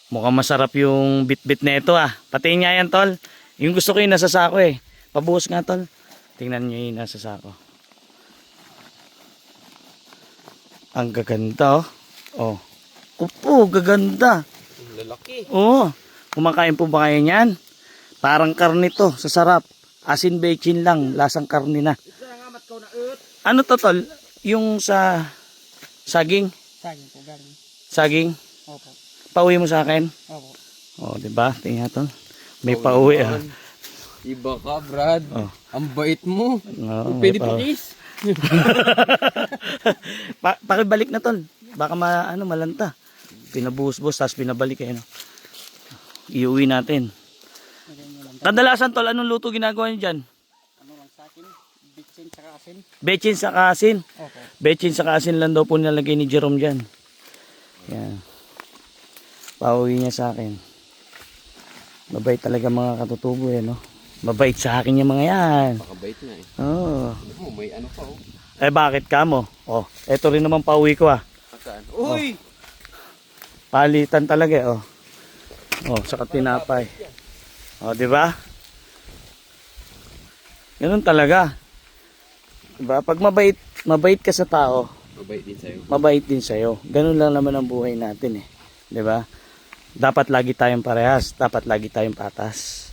Mukhang masarap yung bit-bit na ito ah. Patingin nga yan tol. Yung gusto ko yung nasa sako eh. Pabuhos nga tol. Tingnan nyo yung nasa sako. Ang gaganda oh. Oh. Opo, gaganda. Lalaki. Oo. Kumakain po ba kayo niyan? Parang karne to, sa sarap. Asin bechin lang, lasang karne na. Ano to tol? Yung sa saging? Saging po, galing. Saging? Opo. Pauwi mo sa akin? Opo. Oh, di ba? Tingnan tol. May pauwi ah. Iba ka, Brad. Oh. Ang bait mo. Oh, Pwede may pa pauwi. kiss. Pakibalik na tol. Baka malanta. Pinabuhos-buhos tapos pinabalik eh, no? Iuwi natin. Kadalasan tol, anong luto ginagawa niyo dyan? Ano lang sa akin? Bitsin sa asin. Bechin sa asin. Opo. Bechin sa asin lang daw po nilagay ni Jerome dyan. Yan. Pauwi niya sa akin. Mabait talaga mga katutubo eh, no? Mabait sa akin yung mga yan. Pakabait nga eh. Oo. Oh, may ano pa oh. Eh bakit ka mo? Oh, eto rin naman pauwi ko ah. Saan? Uy! Palitan talaga eh, oh. Oh, saka tinapay. Oh, di ba? Ganun talaga. Diba? Pag mabait ka sa tao, Mabait din sa'yo. mabait din sa'yo. Ganun lang naman ang buhay natin eh. Di ba? Dapat lagi tayong parehas. Dapat lagi tayong patas.